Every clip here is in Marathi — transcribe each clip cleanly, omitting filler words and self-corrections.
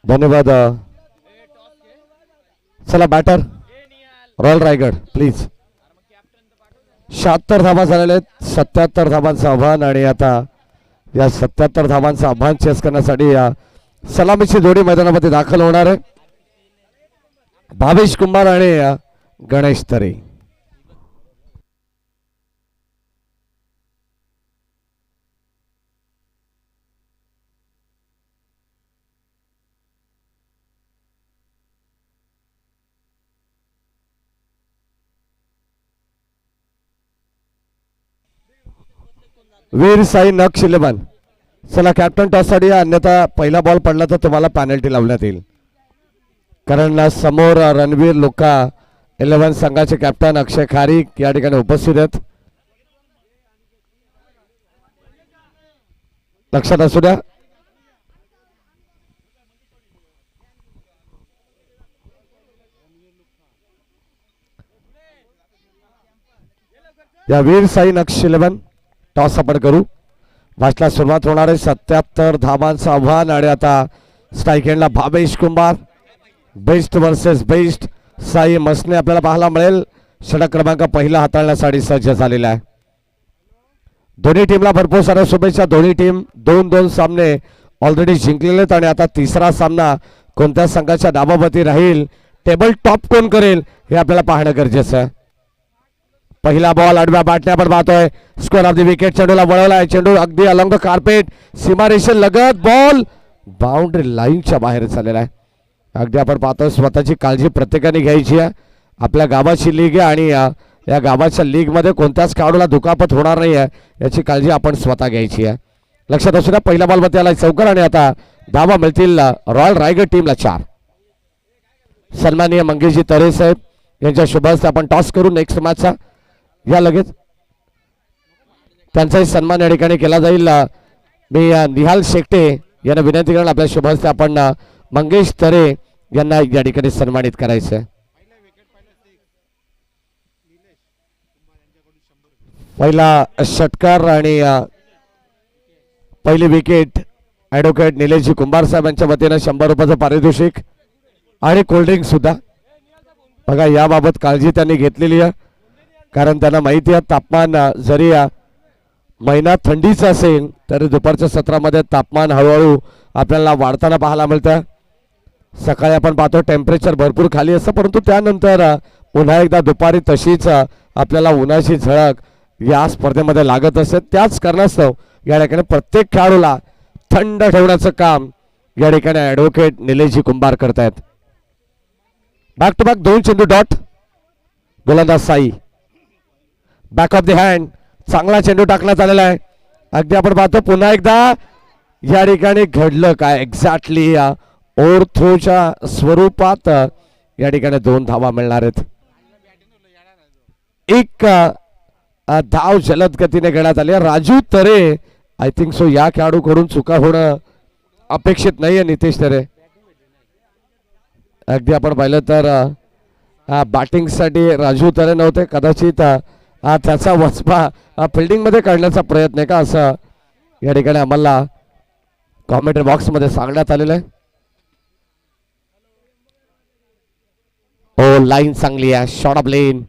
धन्यवाद. चला बॅटर रॉयल रायगड प्लीज. 76 धावा झालेल्या आहेत. 77 धावांचं आव्हान आणि आता या 77 धावांचं आव्हान चेस करण्यासाठी या सलामीची जोडी मैदानामध्ये दाखल होणार आहे. भावेश कुंभार आणि गणेश तरे. वीर साई नक्ष 11. चला कॅप्टन टॉस साठी, अन्यथा पहिला बॉल पडला तर तुम्हाला पॅनल्टी लावण्यात येईल. कारण समोर रणवीर लुका 11 संघाचे कॅप्टन अक्षय खारीक या ठिकाणी उपस्थित आहेत. लक्षात असू द्या. या वीर साई नक्ष 11 टॉस आपण करू. मॅचला सुरुवात होणार आहे. 77 धावांचं आव्हान आणि आता स्ट्राईक एंडला Bhavesh Kumbhar. Best versus best साई मसने आपल्याला पाहायला मिळेल. षटक क्रमांक पहिला हाताळण्यासाठी सज्ज झालेला आहे. दोन्ही टीमला भरपूर साऱ्या शुभेच्छा. दोन्ही टीम 2-2 सामने ऑलरेडी जिंकलेले आहेत आणि आता तिसरा सामना कोणत्या संघाच्या डाबावती राहील, टेबल टॉप कोण करेल हे आपल्याला पाहणं गरजेचं आहे. पहिला बॉल आडव्या बॅटने आपण पाहतोय. Score of the wicket. चेंडूला वळवलाय. चेंडू अगदी अलंग कार्पेट सीमारेषे लगत बॉल बाउंड्री लाईनच्या बाहेर चाललेला आहे. अगदी आपण पाहतोय स्वतःची काळजी प्रत्येकाने घ्यायची आहे. आपल्या गावाची लीग आहे आणि या गावाच्या लीग मध्ये कोणत्याच खेळाडूला दुखापत होणार नाही आहे याची काळजी आपण स्वतः घ्यायची आहे. लक्षात असू द्या. पहिला बॉल मध्ये आला चौकार आणि आता धावा मिळतील रॉयल रायगड टीमला 4. सन्माननीय मंगेशजी तरे साहेब यांच्या शुभ हस्ते आपण टॉस करू नेक्स्ट मॅचचा. या लगेच त्यांचाही सन्मान या ठिकाणी केला जाईल. मी निहाल शेट्टे यांना विनंती करेन आपल्या शुभ हस्ते आपण मंगेश तरे यांना या ठिकाणी सन्मानित करायचं आहे. पहिला षटकार आणि पहिली विकेट ॲडव्होकेट निलेशजी कुंभार साहेब यांच्या वतीनं 100 रुपयाचं पारितोषिक आणि कोल्ड्रिंक सुद्धा. बघा याबाबत काळजी त्यांनी घेतलेली आहे कारण त्यांना माहिती आहे तापमान जरी महिना थंडीचा असेल तरी दुपारच्या सत्रामध्ये तापमान हळूहळू आपल्याला वाढताना पाहायला मिळतं. सकाळी आपण पाहतो टेम्परेचर भरपूर खाली असतं परंतु त्यानंतर पुन्हा एकदा दुपारी तशीच आपल्याला उन्हाची झळक या स्पर्धेमध्ये लागत असते. त्याच कारणास्तव या ठिकाणी प्रत्येक खेळाडूला थंड ठेवण्याचं काम या ठिकाणी ॲडव्होकेट निलेशजी कुंभार करतायत. बॅक टू बॅक 2 चेंडू डॉट. गोलंदाज Sai. Back of the hand. चांगला चेंडू टाकण्यात आलेला आहे. अगदी आपण पाहतो पुन्हा एकदा या ठिकाणी घडलं काय एक्झॅक्टली ओव्हरथ्रोच्या स्वरूपात या ठिकाणी 2 धावा मिळणार आहेत. एक धाव जलद गतीने घेण्यात आली. राजू तरे आय थिंक सो या खेळाडूकडून चुका होणं अपेक्षित नाहीये. नितेश तरे अगदी आपण पाहिलं तर बॅटिंगसाठी राजू तरे नव्हते. कदाचित त्याचा वचपा फिल्डिंग मध्ये काढण्याचा प्रयत्न आहे का असं या ठिकाणी आम्हाला कॉमेंट्री बॉक्स मध्ये सांगण्यात आलेलं आहे. हो लाईन चांगली आहे. शॉर्ट ऑफ लेन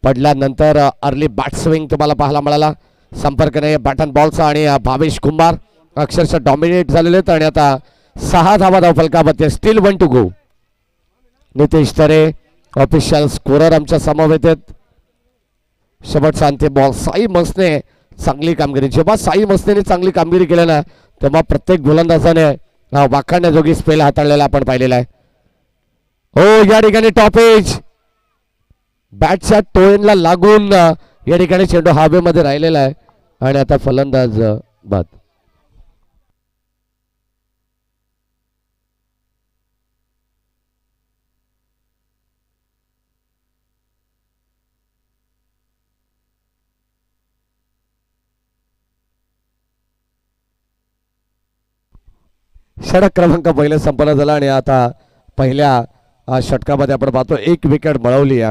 पडल्यानंतर अर्ली बॅट स्विंग तुम्हाला पाहायला मिळाला. संपर्क नाही बॅटन बॉलचा आणि भावेश कुंभार अक्षरशः डॉमिनेट झालेले आहेत आणि आता 6 धावा धावफलकामध्ये. Still 1 to go. Nitesh Tare official scorer आमच्या समवेत आहेत. शेवटचा अंतिम बॉल. साई मसने चांगली कामगिरी. जेव्हा साई मसनेने चांगली कामगिरी केली ना तेव्हा प्रत्येक गोलंदाजाने वाखाणण्याजोगी स्पेल हाताळलेला आपण पाहिलेला आहे. हो या ठिकाणी टॉप एज बॅटच्या टोएनला लागून या ठिकाणी चेंडू हवेमध्ये राहिलेला आहे आणि आता फलंदाज बाद. षटक क्रमांक पहिला संपन्न झाला आणि आता पहिल्या षटकामध्ये आपण पाहतो 1 विकेट मिळवली.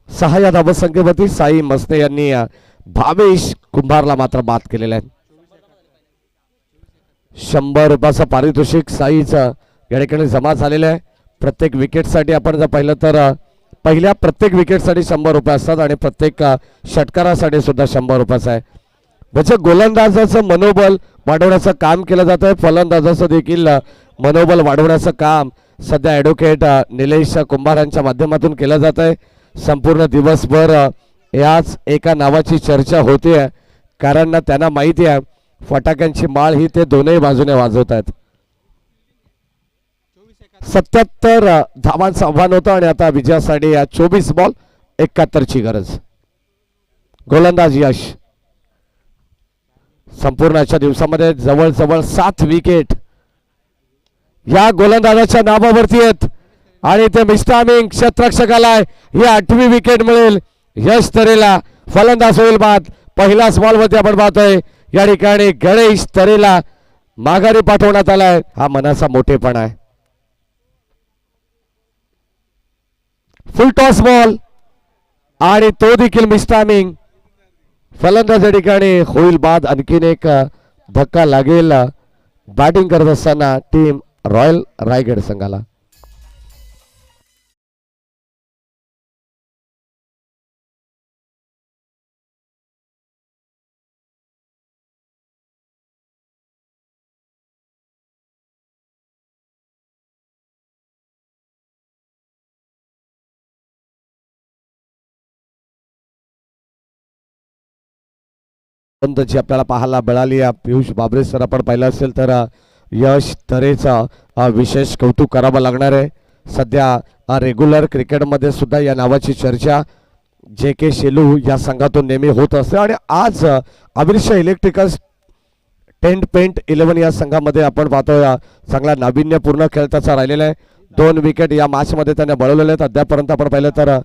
6 या धावसंख्येवरती साई मसने यांनी भावेश कुंभारला मात्र बाद केलेला आहे. 100 रुपयाचं पारितोषिक साईचं या ठिकाणी जमा झालेले आहे. प्रत्येक विकेटसाठी आपण जर पाहिलं तर पहिल्या प्रत्येक विकेटसाठी 100 रुपये असतात आणि प्रत्येक षटकारासाठी सुद्धा 100 रुपयाचं आहे. म्हणजे गोलंदाजाचं मनोबल वाढवण्याचं काम केलं जात आहे. फलंदाजाचं देखील मनोबल वाढवण्याचं काम सध्या ॲडव्होकेट निलेश कुंभार यांच्या माध्यमातून केलं जात आहे. संपूर्ण दिवसभर याच एका नावाची चर्चा होते कारण त्यांना माहिती आहे फटाक्यांची माळ ही ते दोनही बाजूने वाजवत आहेत. 77 धावांचं आव्हान होतं आणि आता विजयासाठी 24 बॉल 71 ची गरज. गोलंदाज यश संपूर्ण आजच्या दिवसामध्ये जवळजवळ 7 विकेट या गोलंदाजाच्या नावावरती आहेत आणि ते मिस्टामिंग क्षेत्ररक्षकाला ही 8वी विकेट मिळेल. यश तरेला फलंदाज होईल बाद. पहिल्याच बॉलवरती आपण पाहतोय या ठिकाणी गणेश तरेला माघारी पाठवण्यात आलाय. हा मनाचा मोठेपणा आहे. फुल टॉस बॉल आणि तो देखील मिस्टामिंग. फलंदाज या ठिकाणी होईल बाद. आणखीन एक धक्का लागेल बॅटिंग करत असताना टीम रॉयल रायगड संघाला. जी आपल्याला पाहायला मिळाली पियुष बाबरे सर आपण पाहिलं असेल तर यश तरेचा विशेष कौतुक करावं लागणार आहे. सध्या रेग्युलर क्रिकेटमध्ये सुद्धा या नावाची चर्चा JK शेलू या संघातून नेहमी होत असते आणि आज आविर्षा इलेक्ट्रिकल्स 10 पेंट 11 या संघामध्ये आपण पाहतोय चांगला नाविन्यपूर्ण खेळ त्याचा राहिलेला आहे. 2 विकेट या मॅच मध्ये त्याने बनवलेले आहेत अद्यापर्यंत आपण पाहिलं तर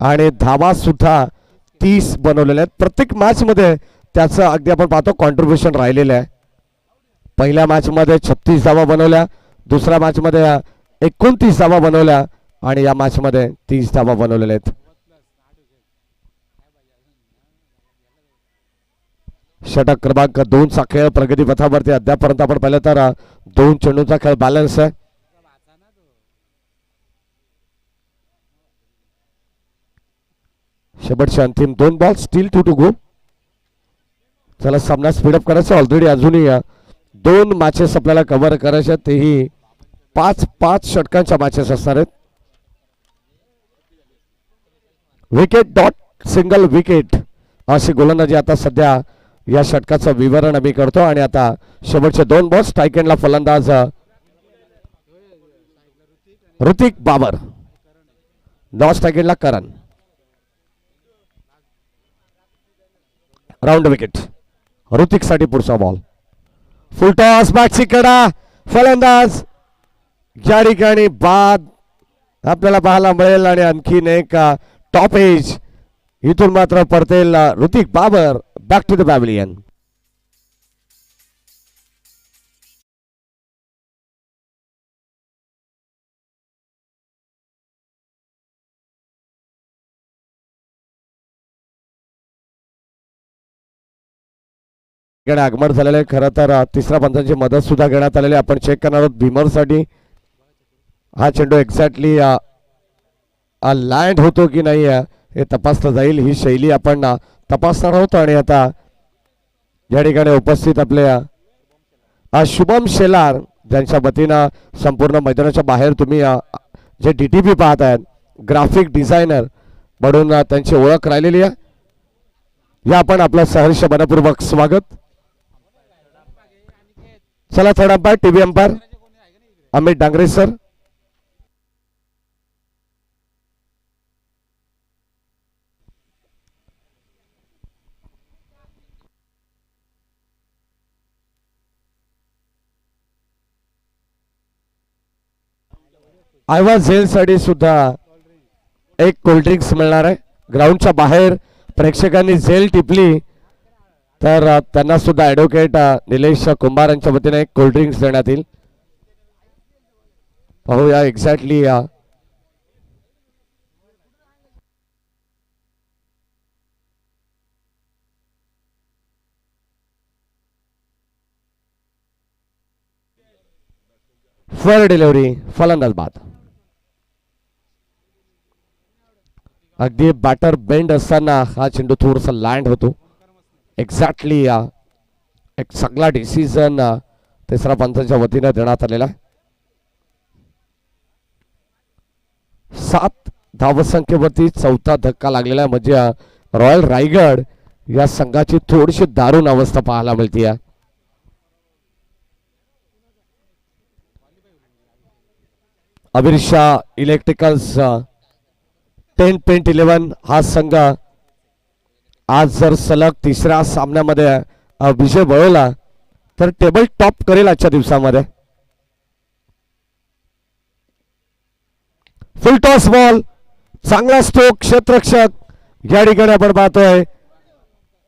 आणि धावा सुद्धा 30 बनवलेले आहेत. प्रत्येक मॅच मध्ये त्याचं अगदी आपण पाहतो कॉन्ट्रीब्युशन राहिलेलं आहे. पहिल्या मॅच मध्ये 36 धावा बनवल्या, दुसऱ्या मॅच मध्ये 29 धावा बनवल्या आणि या मॅच मध्ये 30 धावा बनवलेल्या आहेत. षटक क्रमांक 2 चा खेळ प्रगती पथावरती अद्यापर्यंत आपण पाहिलं तर 2 चेंडूचा खेळ बॅलन्स आहे. शेवटचे अंतिम 2 बॉल स्टील 2 टू गो. चला सामना स्पीडअप करायचा. ऑलरेडी अजूनही 2 मॅचेस आपल्याला कव्हर करायच्या, तेही 5-5 षटकांच्या मॅचेस असणार आहेत. विकेट डॉट सिंगल विकेट अशी गोलंदाजी आता सध्या या षटकाचं विवरण आम्ही करतो आणि आता शेवटचे 2 बॉल स्ट्राईक एंडला फलंदाज ऋतिक बाबर, नॉन स्ट्राईक एंडला करण. राऊंड विकेट ऋतिक साठी पुढचा बॉल. फुल टॉस बॅटची कडा फलंदाज या ठिकाणी बाद आपल्याला पाहायला मिळेल आणि आणखीन एक टॉप एज इथून मात्र परतेल Hrithik Babar back to the pavilion. आगमन झालेलं आहे. खरं तर तिसऱ्या पंचांची मदत सुद्धा घेण्यात आलेली आपण चेक करणार आहोत भीमरसाठी. हा चेंडू एक्झॅक्टली लँड होतो की नाही हे तपासलं जाईल. ही शैली आपण तपासणार आहोत आणि आता या ठिकाणी उपस्थित आपले शुभम शेलार ज्यांच्या वतीनं संपूर्ण मैदानाच्या बाहेर तुम्ही जे DTP पाहत आहेत ग्राफिक डिझायनर म्हणून त्यांची ओळख राहिलेली आहे. या आपण आपलं सहर्ष मनपूर्वक स्वागत. चला third umpire TV umpire Amit Dangre sir. आयवा झेल साठी सुद्धा एक कोल्ड्रिंक्स मिळणार आहे. ग्राउंडच्या बाहेर प्रेक्षकांनी झेल टिपली तर त्यांना सुद्धा ॲडव्होकेट निलेश कुंभार यांच्या वतीने एक कोल्ड्रिंक्स देण्यात येईल. पाहूया एक्झॅक्टली फेअर डिलिव्हरी, फलंदाज बाद. अगदी बॅटर बेंड असताना हा चेंडू थोडासा लँड होतो. एक्झॅक्टली एक चांगला डिसिजन तिसरा पंचांच्या वतीने देण्यात आलेला आहे. 7 धावसंख्येवरती चौथा धक्का लागलेला आहे. म्हणजे रॉयल रायगड या संघाची थोडीशी दारुण अवस्था पाहायला मिळते. अबीर शाह इलेक्ट्रिकल्स 10.11 हा संघ आज जर सलग तिसऱ्या सामन्यामध्ये विजय मिळवला तर टेबल टॉप करेल आजच्या दिवसामध्ये. फुल टॉस बॉल, चांगला स्ट्रोक, क्षेत्ररक्षक या ठिकाणी आपण पाहतोय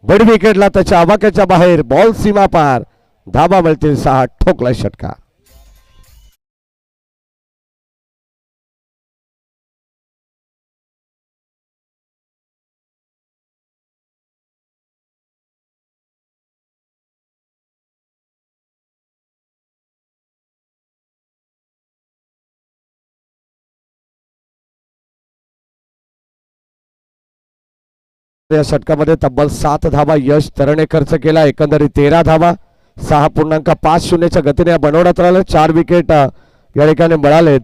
बडी विकेटला त्याच्या आवाक्याच्या बाहेर, बॉल सीमा पार, धाबा मिळतील 6, ठोकला षटकार. या षटकामध्ये तब्बल 7 धावा यश तरणे खर्च केला. एकंदरीत 13 धावा 6.50च्या गतीने बनवण्यात राहिलं. 4 विकेट या ठिकाणी मिळालेत.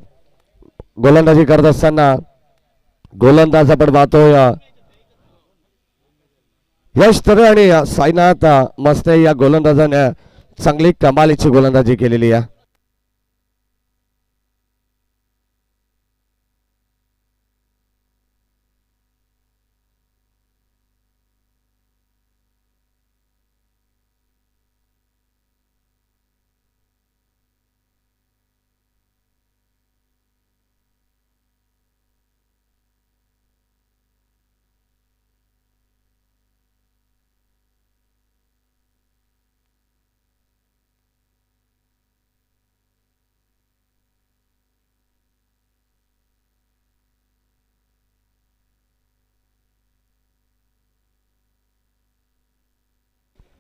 गोलंदाजी करत असताना गोलंदाज आपण पाहतोय यश तरणे आणि साईनाथ मस्ते या गोलंदाजाने चांगली कमालीची गोलंदाजी केलेली आहे.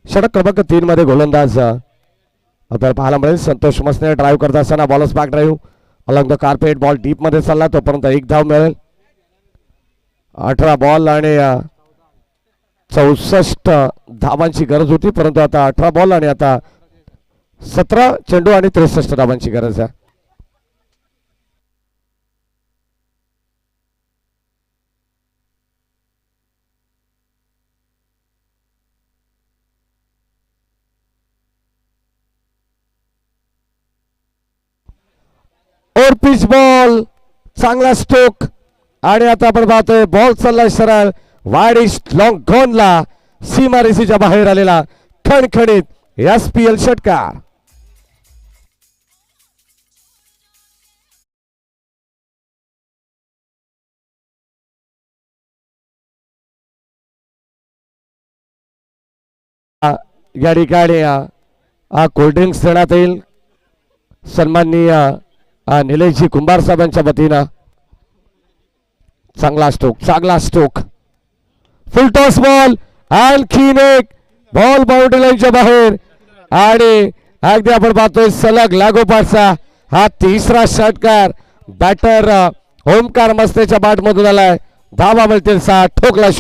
षटक क्रमांक 3 मध्ये गोलंदाज आपल्याला पाहायला मिळेल संतोष मसने. ड्राईव्ह करत असताना bowlers back drive along the carpet, ball deep मध्ये चालला, तोपर्यंत 1 धाव मिळेल. 18 बॉल आणि 64 धावांची गरज होती, परंतु आता 18 बॉल आणि आता 17 चेंडू आणि 63 धावांची गरज आहे. और पिच बॉल, चांगला स्ट्रोक आणि आता आपण पाहतोय बॉल चाललाय सरळ वाईड लॉंग गॉनला, सीमा रेषेच्या बाहेर आलेला खणखणीत एसपीएल षटकार. या ठिकाणी कोल्ड्रिंक्स देण्यात येईल सन्माननीय निलेशजी कुंभार साहेबांच्या वतीनं. चांगला स्ट्रोक, फुल टॉस बॉल, आणखीन एक बॉल बाउंड्री लाईनच्या बाहेर आणि अगदी आपण पाहतोय सलग लागोपाठचा हा तिसरा षटकार बॅटर ओमकार मस्तेच्या बॅट मधून आलाय. धावा मिळतील 6, ठोकला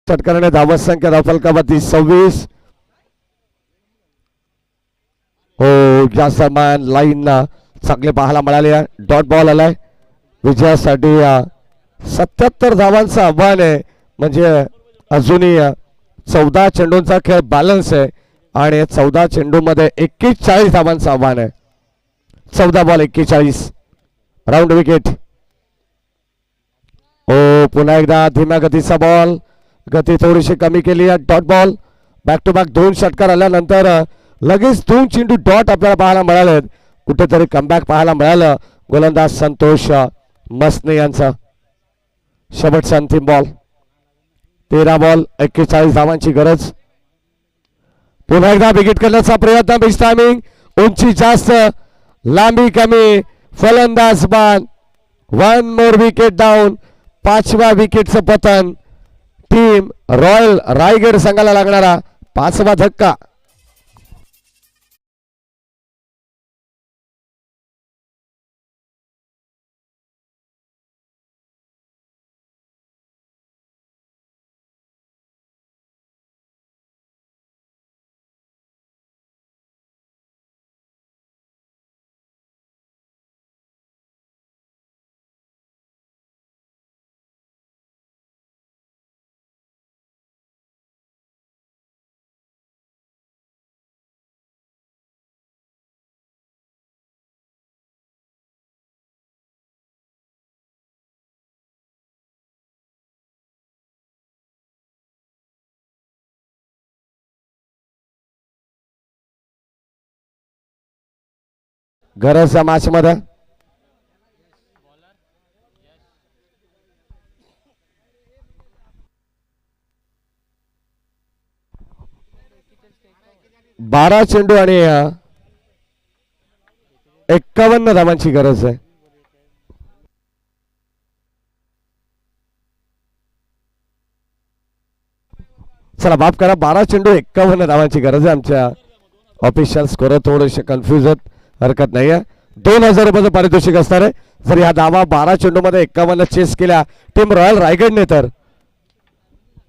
षटकाराने धावत संख्या धावफलकावरती 26. हो या समान लाईन चांगले पाहायला मिळाले. डॉट बॉल आलाय विजयासाठी. 77 धावांचं आव्हान आहे, म्हणजे अजूनही 14 चेंडूंचा खेळ बॅलन्स आहे आणि 14 चेंडूमध्ये 41 धावांचं आव्हान आहे. 14 बॉल 41, राऊंड विकेट. हो पुन्हा एकदा धीम्या गतीचा बॉल, गती थोडीशी कमी केली आहे. Dot ball, back to back 2 षटकार आल्यानंतर लगेच 2 चेंडू डॉट आपल्याला पाहायला मिळालेत. कुठेतरी कमबॅक पाहायला मिळालं गोलंदाज संतोष मसने यांचा. शेवटचा अंतिम बॉल, 13 बॉल 41 धावांची गरज. पुन्हा एकदा विकेट करण्याचा प्रयत्न. बेस्ट टायमिंग, उंची जास्त लांबी कमी, फलंदाज बाद. One more wicket down. 5व्या विकेटचं पतन. टीम रॉयल रायगड संघाला लागणारा 5वा धक्का. गरजच्या मॅच मध्ये बारा चेंडू आणि 51 धावांची गरज आहे. चला माफ करा, 12 चेंडू 51 धावांची गरज आहे. आमच्या ऑफिशियल स्कोर थोडेसे कन्फ्युज आहेत, हरकत नाही आहे. 2000 रुपयाचं पारितोषिक असणार आहे जर ह्या धावा 12 चेंडू मध्ये 51 चेस केल्या टीम रॉयल रायगडने तर.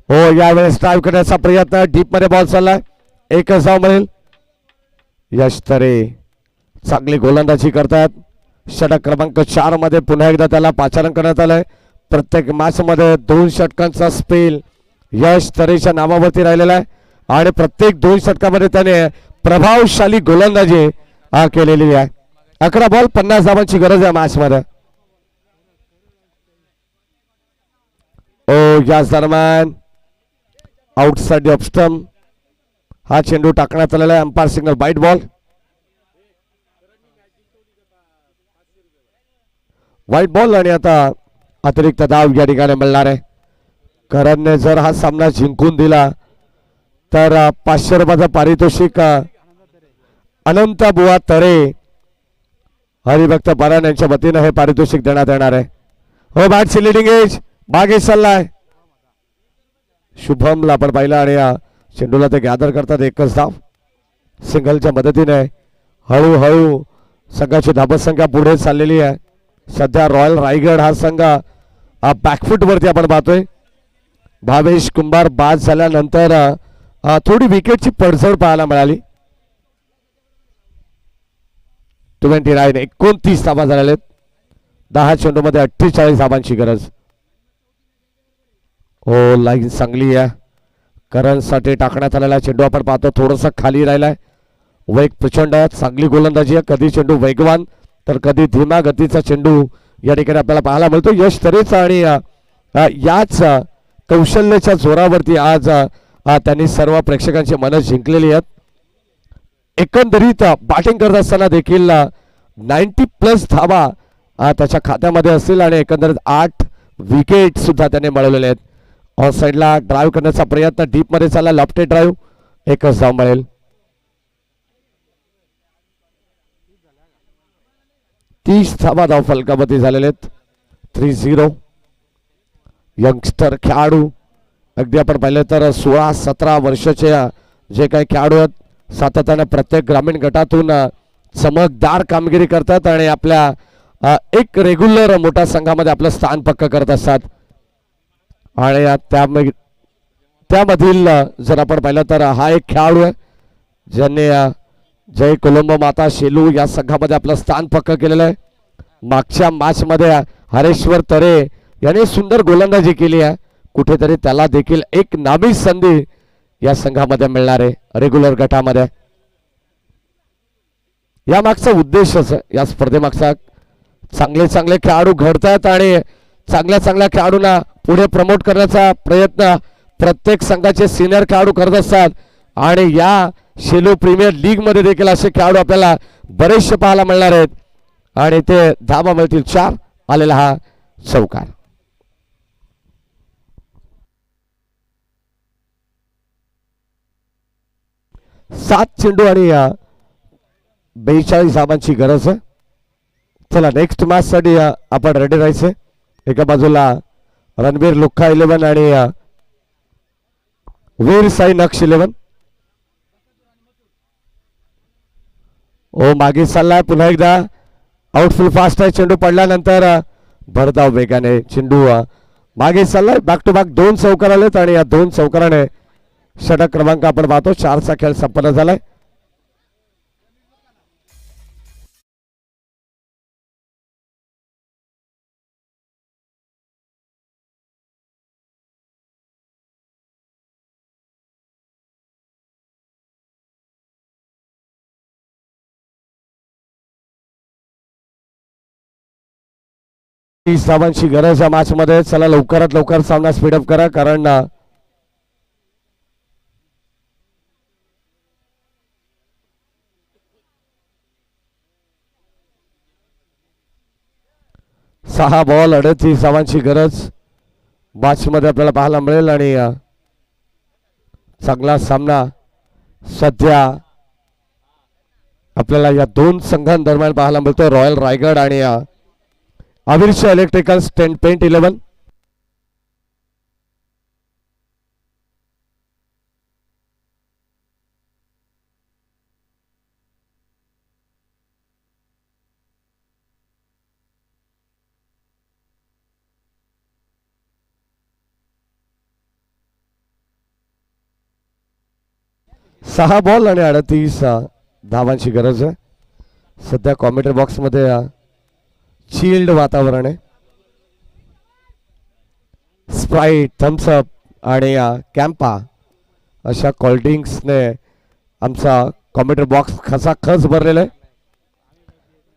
हो, यावेळेस ड्राईव्ह करण्याचा प्रयत्न, डीप मध्ये बॉल चाललाय, एकच धाव मिळेल. यश तरे चांगली गोलंदाजी करतात. षटक क्रमांक 4 मध्ये पुन्हा एकदा त्याला पाचारण करण्यात आलंय. प्रत्येक मॅच मध्ये 2 षटकांचा स्पेल यश तरेच्या नावावरती राहिलेला आहे आणि प्रत्येक 2 षटकामध्ये त्याने प्रभावशाली गोलंदाजी केलेली आहे. 11 बॉल 50 धावांची गरज आहे मॅच मध्ये. ओ, याच दरम्यान आउटसाइड ऑफ स्टंप हा चेंडू टाकण्यात आलेला आहे. Umpire signal wide ball. Wide ball आणि आता अतिरिक्त धाव या ठिकाणी मिळणार आहे. करणने जर हा सामना जिंकून दिला तर 500 रुपयाचं पारितोषिक अनंत बुवा तरे हरिभक्त पारायण यांच्या वतीनं हे पारितोषिक देण्यात येणार आहे. हो, बॅटची लिडिंग एज मागे चाललाय. शुभमला आपण पाहिलं आणि चेंडूला ते गॅदर करतात. एकच धाव सिंगलच्या मदतीने हळूहळू संघाची धाबत संख्या पुढे चाललेली आहे. सध्या रॉयल रायगड हा संघ बॅकफूट वरती आपण पाहतोय. भावेश कुंभार बाद झाल्यानंतर थोडी विकेटची पडझड पाहायला मिळाली. 29 धावा झालेल्या आहेत. 10 चेंडू मध्ये 48 धावांची गरज. हो, लाईन चांगली आहे. करणसाठी टाकण्यात आलेला चेंडू आपण पाहतो थोडंसं खाली राहिलाय. वेग प्रचंड आहे, चांगली गोलंदाजी आहे. कधी चेंडू वेगवान तर कधी धीमा गतीचा चेंडू या ठिकाणी आपल्याला पाहायला मिळतो. यश तरेचा आणि याच कौशल्याच्या जोरावरती आज त्यांनी सर्व प्रेक्षकांची मनं जिंकलेली आहेत. एकंदरीत बॅटिंग करत असताना देखील 90+ धावा त्याच्या खात्यामध्ये असतील आणि एकंदरीत 8 विकेट सुद्धा त्याने मिळवलेले आहेत. ऑन साइडला ड्राईव्ह करण्याचा प्रयत्न, डीप मध्ये चालला, लेफ्ट ड्राईव्ह, एकच धाव मिळेल. 30 धावा धाव फलकावरती झालेले आहेत. 3-0. यंगस्टर खेळाडू अगदी आपण पाहिलं तर 16-17 वर्षाचे जे काही खेळाडू आहेत सातत्याने प्रत्येक ग्रामीण गटातून चमकदार कामगिरी करतात आणि आपल्या एक रेग्युलर मोठ्या संघामध्ये आपलं स्थान पक्क करत असतात. आणि त्यामधील जर आपण पाहिलं तर हा एक खेळाडू आहे ज्यांनी जय कोलंबो माता शेलू या संघामध्ये आपलं स्थान पक्क केलेलं आहे. मागच्या मॅच मध्ये हरेश्वर तरे याने सुंदर गोलंदाजी केली आहे. कुठेतरी त्याला देखील एक नामी संधी या संघामध्ये मिळणार आहे रेग्युलर गटामध्ये. या मागचा उद्देशच या स्पर्धेमागचा चांगले चांगले खेळाडू घडतात आणि चांगल्या चांगल्या खेळाडूंना पुढे प्रमोट करण्याचा प्रयत्न प्रत्येक संघाचे सिनियर खेळाडू करत असतात. आणि या शेलू प्रीमियर लीग मध्ये देखील असे खेळाडू आपल्याला बरेचसे पाहायला मिळणार आहेत आणि ते धावा मिळतील 4. आलेला हा चौकार. सात चेंडू आणि 42 धावांची गरज आहे. चला नेक्स्ट मॅच साठी आपण रेडी राहायचे. एका बाजूला रणबीर लुक्का 11 आणि वीर साई नक्ष 11. ओ मागे चाललाय पुन्हा एकदा आउटफुल फास्ट आहे. चेंडू पडल्यानंतर भरधाव वेगाने चेंडू मागे चाललाय. बॅक टू बॅक 2 चौकार आलेत आणि या 2 चौकाराने षटक क्रमांक आपण पाहतो 4चा खेळ संपन्न झालाय. धावांची गरज या मॅच मध्ये. चला लवकरात लवकर सामना स्पीडअप करा कारण सहा बॉल 38 धावांची गरज मॅच मध्ये आपल्याला पाहायला मिळेल आणि चांगला सामना सध्या आपल्याला या 2 संघांदरम्यान पाहायला मिळतो. रॉयल रायगड आणि आविर्षा इलेक्ट्रिकल्स पेंट 11. सहा बॉल आणि 38 धावांची गरज आहे. सध्या कॉमेंट्री बॉक्स मध्ये चिल्ड वातावरण आहे. स्प्राईट थम्सअप आणि कॅम्पा अशा कोल्ड्रिंक्सने आमचा कॉमेंट्री बॉक्स खचाखच भरलेला आहे.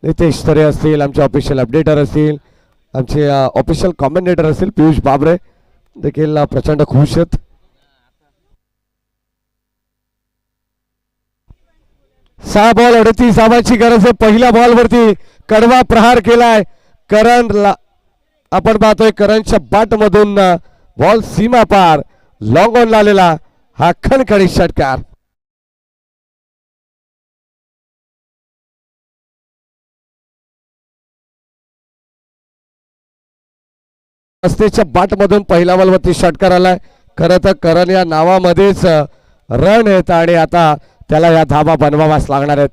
नितेश तरे असतील, आमचे ऑफिशियल अपडेटर असतील, आमचे ऑफिशियल कॉमेंटेटर असतील पियुष बाबरे देखील प्रचंड खुश आहेत. सहा बॉल 38 धावांची गरज आहे. पहिल्या बॉलवरती कडवा प्रहार केलाय करणला. आपण पाहतोय करणच्या बाट मधून बॉल सीमा पार लॉंग ऑन लावलेला हा खणखणीत षटकार. रस्त्याच्या बाट मधून पहिल्या बॉलवरती षटकार आलाय. खरं तर करण या नावामध्येच रन येत आणि आता त्याला या धावा बनवावाच लागणार आहेत.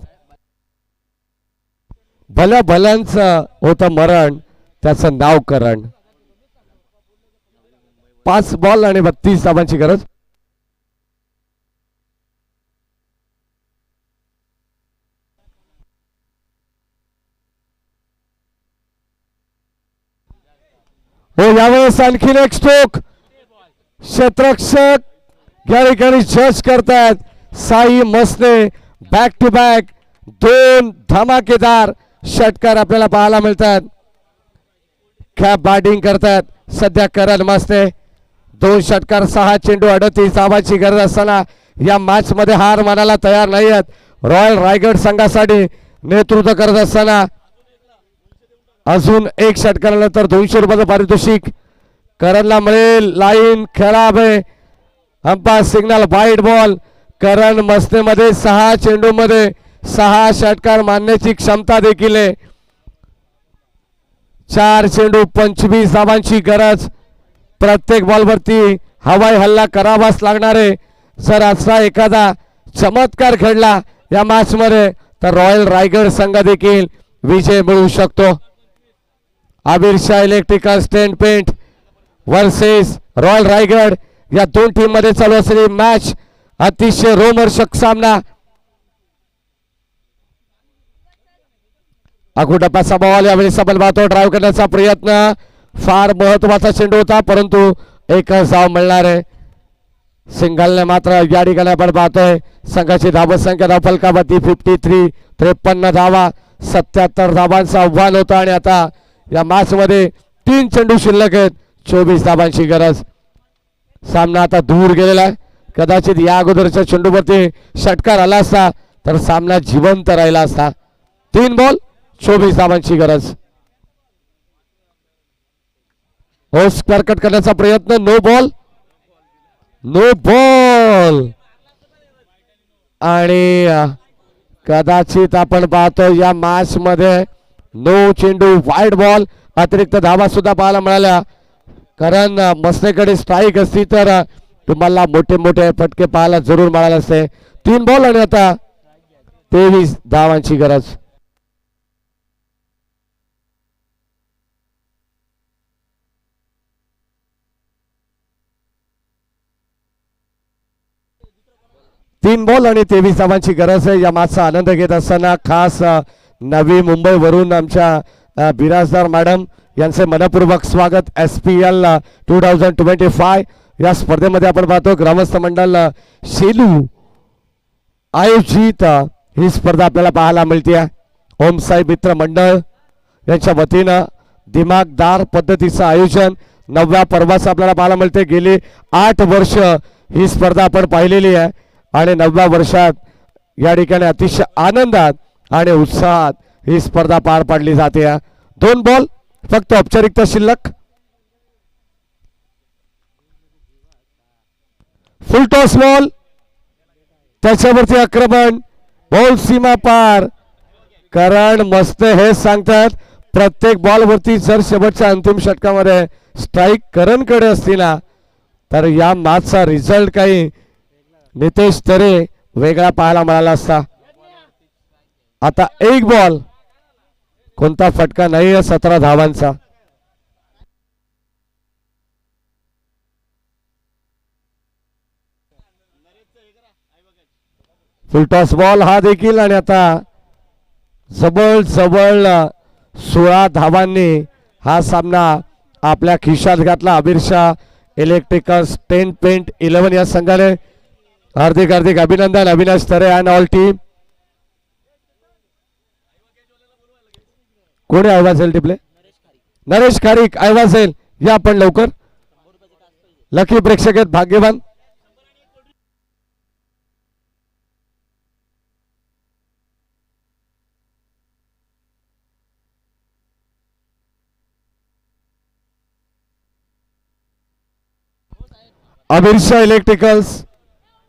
भल्या भल्यांचं होतं मरण, त्याचं नाव करण. 5 बॉल आणि 32 धावांची गरज. हो यावेळेस आणखीन एक स्ट्रोक. क्षेत्ररक्षक या ठिकाणी जज करतात. साई मसने बॅक टू बॅक 2 धमाकेदार षटकार आपल्याला पाहायला मिळतात. कॅप बॅटिंग करतात सध्या करण मसने. 2 षटकार 6 चेंडू 38 धावांची गरज असताना या मॅच मध्ये हार मानायला तयार नाही आहेत. रॉयल रायगड संघासाठी नेतृत्व करत असताना अजून 1 षटकारानंतर 200 रुपयाचं पारितोषिक करणला मिळेल. लाईन खराब आहे. Umpire signal wide ball. Karan मस्तेमध्ये 6 चेंडू मध्ये 6 षटकार मारण्याची क्षमता देखील आहे. 4 चेंडू 25 धावांची गरज. प्रत्येक बॉलवरती हवाई हल्ला करावाच लागणार आहे. जर असा एखादा चमत्कार घडला या मॅच मध्ये तर रॉयल रायगड संघ देखील विजय मिळवू शकतो. आविर्षा electrical paint versus royal Raigad या 2 टीम मध्ये चालू असलेली मॅच अतिशय रोमहर्षक सामना. अगुटप्पाचा बॉल यावेळी सबल पाहतो. ड्राईव्ह करण्याचा प्रयत्न फार महत्वाचा चेंडू होता परंतु एकच धाव मिळणार आहे. सिंगलने मात्र या ठिकाणी आपण पाहतोय संघाची धाव संख्या धाव फलकावरती 53. 53 धावा 77 धावांचं आव्हान होतं आणि आता या मॅच मध्ये 3 चेंडू शिल्लक आहेत. 24 धावांची गरज. सामना आता दूर गेलेला आहे. कदाचित या अगोदरच्या चेंडूवरती षटकार आला असता तर सामना जिवंत राहिला असता. 3 बॉल 24 धावांची गरज. हो स्क्वेअर कट करण्याचा प्रयत्न. नो बॉल आणि कदाचित आपण पाहतो या मॅच मध्ये नो चेंडू वाईड बॉल. अतिरिक्त धावा सुद्धा पाहायला मिळाल्या, कारण मसनेकडे स्ट्राईक असती तर तुम्हाला मोठे मोठे फटके पाहायला जरूर मिळाले असते. 3 बॉल आणि आता 23 धावांची गरज. तीन बॉल आणि 23 धावांची गरज आहे. या मॅचचा आनंद घेत असताना खास नवी मुंबईवरून आमच्या बिराजदार मॅडम यांचे मनपूर्वक स्वागत. SPL 2025 या स्पर्धेमध्ये आपण पाहतो ग्रामस्थ मंडळ शेलू आयोजित ही स्पर्धा आपल्याला पाहायला मिळते. ओमसाई मित्र मंडळ यांच्या वतीनं दिमागदार पद्धतीचं आयोजन 9व्या पर्वाचं आपल्याला पाहायला मिळते. गेली 8 वर्ष ही स्पर्धा आपण पाहिलेली आहे आणि 9व्या वर्षात या ठिकाणी अतिशय आनंदात आणि उत्साहात ही स्पर्धा पार पाडली जाते. 2 बॉल फक्त औपचारिकता शिल्लक. फुल टॉस बॉल, त्याच्यावरती आक्रमण, बॉल सीमा पार. कारण मस्त हे सांगतात प्रत्येक बॉल वरती जर शेवटच्या अंतिम षटकामध्ये स्ट्राईक करणकडे असती ना तर या मॅचचा रिझल्ट काही नितेश तरे वेगळा पाहायला मिळाला असता. आता 1 बॉल, कोणता फटका नाही आहे 17 धावांचा. फुल टॉस बॉल हा देखील आणि आता जवळ जवळ 16 धावांनी हा सामना आपल्या खिशात घातला. अबीर शाह इलेक्ट्रिकल्स 10.11 या संघाने हार्दिक हार्दिक अभिनंदन. अविनाश तरे अँड ऑल टीम. कोणी आवाज येईल टिपले? नरेश खारीक आवाज येईल या आपण लवकर. लकी प्रेक्षक आहेत भाग्यवान. अबीर शाह इलेक्ट्रिकल्स